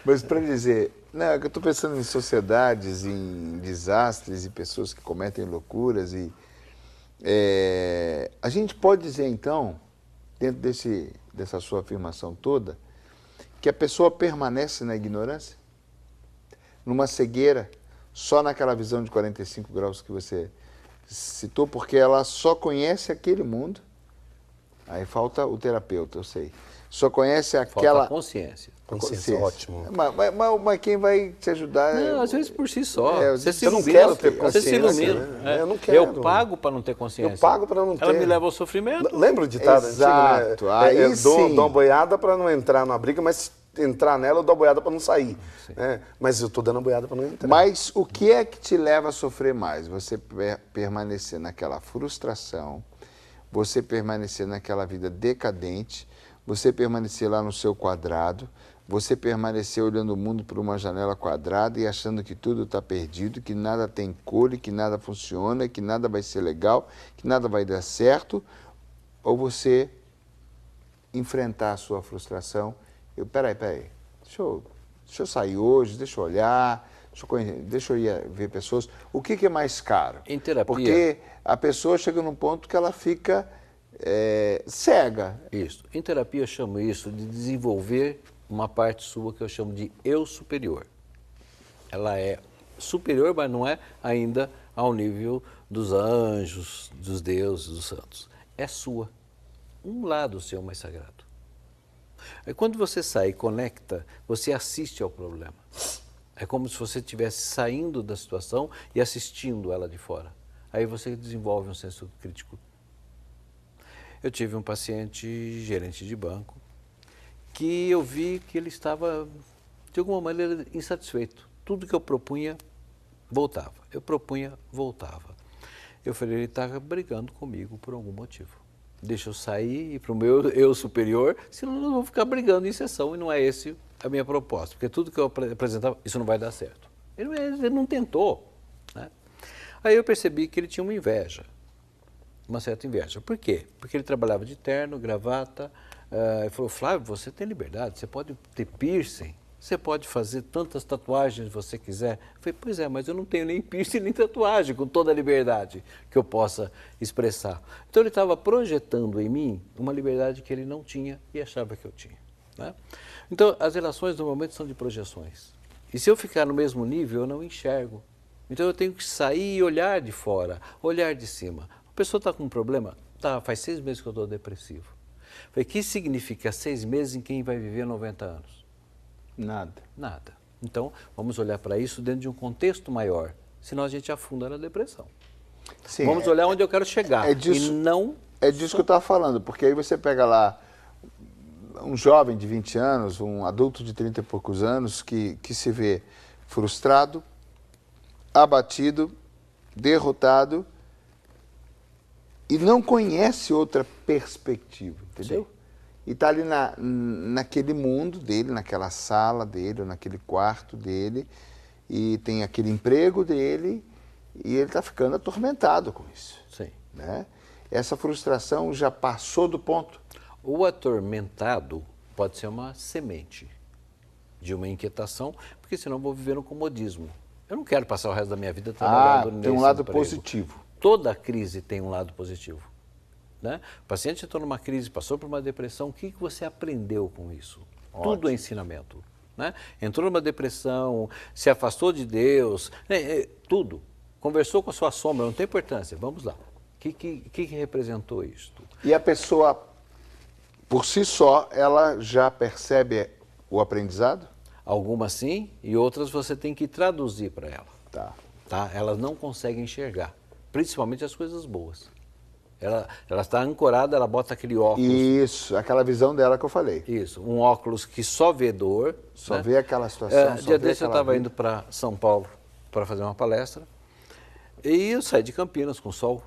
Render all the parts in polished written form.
Mas para dizer, não, é que eu estou pensando em sociedades, em desastres e pessoas que cometem loucuras. A gente pode dizer, então, dentro dessa sua afirmação toda, que a pessoa permanece na ignorância, numa cegueira, só naquela visão de 45 graus que você citou, porque ela só conhece aquele mundo. Aí falta o terapeuta, eu sei. Só conhece aquela... Falta consciência. Consciência, ótimo. Mas quem vai te ajudar... Não, às vezes por si só. Você se eu não ilumina, quero ter você se consciência, ilumina. né? Eu não quero. Eu pago para não ter consciência. Eu pago para não ter. Ela me leva ao sofrimento. Lembra o ditado Exato. antigo, né? Aí sim. Dou uma boiada para não entrar numa briga, mas entrar nela eu dou a boiada para não sair. Né? Mas eu estou dando a boiada para não entrar. Mas o que é que te leva a sofrer mais? Você permanecer naquela frustração, você permanecer naquela vida decadente, você permanecer lá no seu quadrado, você permanecer olhando o mundo por uma janela quadrada e achando que tudo está perdido, que nada tem cor, que nada funciona, que nada vai ser legal, que nada vai dar certo, ou você enfrentar a sua frustração. Peraí, deixa eu sair hoje, deixa eu olhar, deixa eu ir ver pessoas. O que é mais caro? Em terapia. Porque a pessoa chega num ponto que ela fica cega. Isso. Em terapia eu chamo isso de desenvolver uma parte sua que eu chamo de eu superior. Ela é superior, mas não é ainda ao nível dos anjos, dos deuses, dos santos. É sua. Um lado seu mais sagrado. Aí quando você sai e conecta, você assiste ao problema. É como se você estivesse saindo da situação e assistindo ela de fora. Aí você desenvolve um senso crítico. Eu tive um paciente gerente de banco que eu vi que ele estava, de alguma maneira, insatisfeito. Tudo que eu propunha, voltava. Eu propunha, voltava. Eu falei, ele está brigando comigo por algum motivo. Deixa eu sair e ir para o meu eu superior, senão nós vamos ficar brigando em sessão e não é esse a minha proposta. Porque tudo que eu apresentava, isso não vai dar certo. Ele não tentou. Né? Aí eu percebi que ele tinha uma inveja. Uma certa inveja. Por quê? Porque ele trabalhava de terno, gravata. Ele falou, Flávio, você tem liberdade, você pode ter piercing, você pode fazer tantas tatuagens que você quiser. Eu falei, pois é, mas eu não tenho nem piercing nem tatuagem, com toda a liberdade que eu possa expressar. Então ele estava projetando em mim uma liberdade que ele não tinha e achava que eu tinha. Né? Então as relações normalmente são de projeções. E se eu ficar no mesmo nível, eu não enxergo. Então eu tenho que sair e olhar de fora, olhar de cima. A pessoa está com um problema? Tá, faz 6 meses que eu estou depressivo. Falei, o que significa 6 meses em quem vai viver 90 anos? Nada. Nada. Então, vamos olhar para isso dentro de um contexto maior, senão a gente afunda na depressão. Sim, vamos olhar onde eu quero chegar disso, e não... É disso que eu estava falando, porque aí você pega lá um jovem de 20 anos, um adulto de 30 e poucos anos, que se vê frustrado, abatido, derrotado, e não conhece outra perspectiva, entendeu? Sim. E está ali naquele mundo dele, naquela sala dele, ou naquele quarto dele, e tem aquele emprego dele, e ele está ficando atormentado com isso. Sim. Né? Essa frustração já passou do ponto. O atormentado pode ser uma semente de uma inquietação, porque senão eu vou viver no comodismo. Eu não quero passar o resto da minha vida trabalhando nesse tem um lado emprego. positivo. Toda crise tem um lado positivo. Né? O paciente entrou numa crise, passou por uma depressão, o que você aprendeu com isso? Ótimo. Tudo é ensinamento. Né? Entrou numa depressão, se afastou de Deus, tudo. Conversou com a sua sombra, não tem importância. Vamos lá. O que representou isto? E a pessoa, por si só, ela já percebe o aprendizado? Algumas sim, e outras você tem que traduzir para ela. Tá. Elas não conseguem enxergar, principalmente as coisas boas. Ela está ancorada, ela bota aquele óculos. Isso, aquela visão dela que eu falei. Isso, um óculos que só vê dor. Só né? vê aquela situação. Dia desse eu estava indo para São Paulo para fazer uma palestra e eu saí de Campinas com sol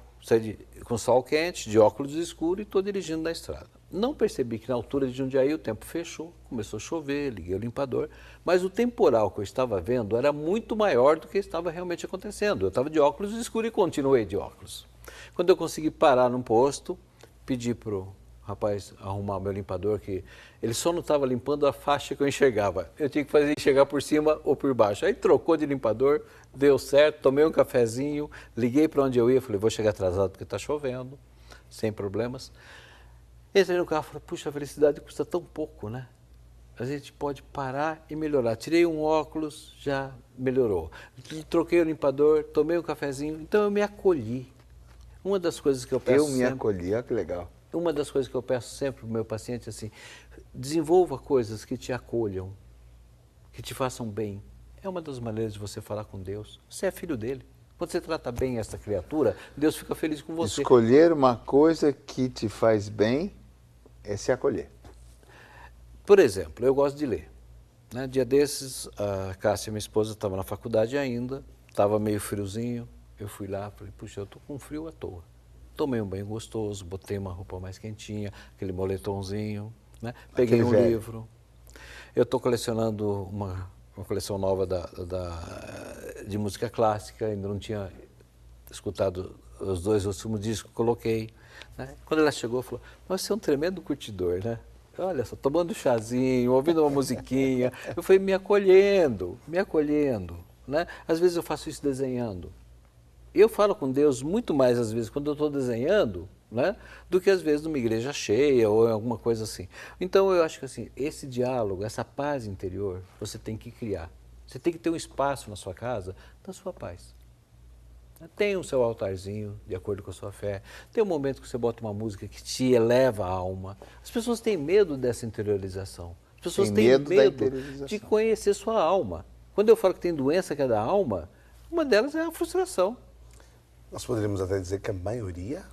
quente, de óculos escuros e estou dirigindo na estrada. Não percebi que na altura de Jundiaí o tempo fechou, começou a chover, liguei o limpador, mas o temporal que eu estava vendo era muito maior do que estava realmente acontecendo. Eu estava de óculos escuros e continuei de óculos. Quando eu consegui parar num posto, pedi para o rapaz arrumar o meu limpador, que ele só não estava limpando a faixa que eu enxergava. Eu tinha que fazer enxergar por cima ou por baixo. Aí trocou de limpador, deu certo, tomei um cafezinho, liguei para onde eu ia, falei, vou chegar atrasado porque está chovendo, sem problemas. Entrei no carro e falei, puxa, a felicidade custa tão pouco, né? A gente pode parar e melhorar. Tirei um óculos, já melhorou. Troquei o limpador, tomei um cafezinho, então eu me acolhi. Uma das coisas que eu peço Eu me acolhi, olha que legal. Uma das coisas que eu peço sempre para o meu paciente é assim, desenvolva coisas que te acolham, que te façam bem. É uma das maneiras de você falar com Deus. Você é filho dele. Quando você trata bem essa criatura, Deus fica feliz com você. Escolher uma coisa que te faz bem é se acolher. Por exemplo, eu gosto de ler. Né? Dia desses, a Cássia, minha esposa, estava na faculdade ainda, estava meio friozinho. Eu fui lá, falei, puxa, eu estou com frio à toa. Tomei um banho gostoso, botei uma roupa mais quentinha, aquele moletomzinho, né? Peguei um livro. Eu estou colecionando uma coleção nova de música clássica, ainda não tinha escutado os 2 últimos discos, coloquei. Né? Quando ela chegou, falou, mas você é um tremendo curtidor, né? Olha só, tomando chazinho, ouvindo uma musiquinha. Eu fui me acolhendo, né? Às vezes eu faço isso desenhando. Eu falo com Deus muito mais, às vezes, quando eu estou desenhando, né, do que, às vezes, numa igreja cheia ou em alguma coisa assim. Então, eu acho que, assim, esse diálogo, essa paz interior, você tem que criar. Você tem que ter um espaço na sua casa da sua paz. Tem o seu altarzinho, de acordo com a sua fé. Tem um momento que você bota uma música que te eleva a alma. As pessoas têm medo dessa interiorização. As pessoas têm medo de conhecer sua alma. Quando eu falo que tem doença que é da alma, uma delas é a frustração. Nós poderíamos até dizer que a maioria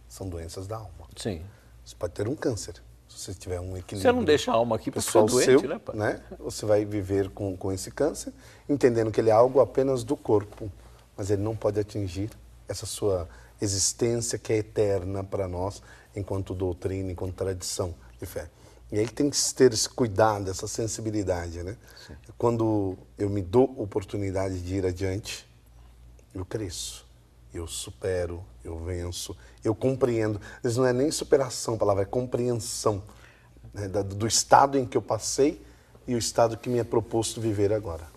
são doenças da alma. Sim. Você pode ter um câncer, se você tiver um equilíbrio. Você não deixa a alma aqui para ficar doente, né, pai? Né? Você vai viver com esse câncer, entendendo que ele é algo apenas do corpo, mas ele não pode atingir essa sua existência que é eterna para nós, enquanto doutrina, enquanto tradição de fé. E aí tem que ter esse cuidado, essa sensibilidade, né? Sim. Quando eu me dou oportunidade de ir adiante, eu cresço, eu supero, eu venço, eu compreendo. Isso não é nem superação, a palavra é compreensão, né? Do estado em que eu passei e o estado que me é proposto viver agora.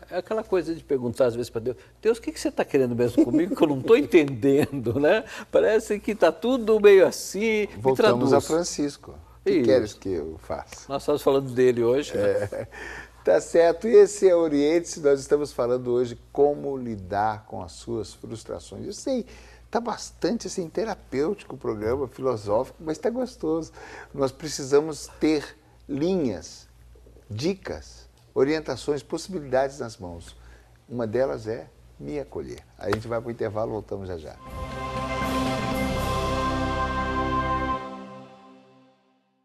É aquela coisa de perguntar às vezes para Deus, Deus, o que você está querendo mesmo comigo que eu não estou entendendo, né? Parece que está tudo meio assim. Voltamos a Francisco. O que queres que eu faça? Nós estamos falando dele hoje. Né? Tá certo. E esse é Oriente-se. Nós estamos falando hoje como lidar com as suas frustrações. Eu sei, está bastante assim, terapêutico o programa, filosófico, mas está gostoso. Nós precisamos ter linhas, dicas, orientações, possibilidades nas mãos. Uma delas é me acolher. A gente vai para o intervalo, voltamos já já.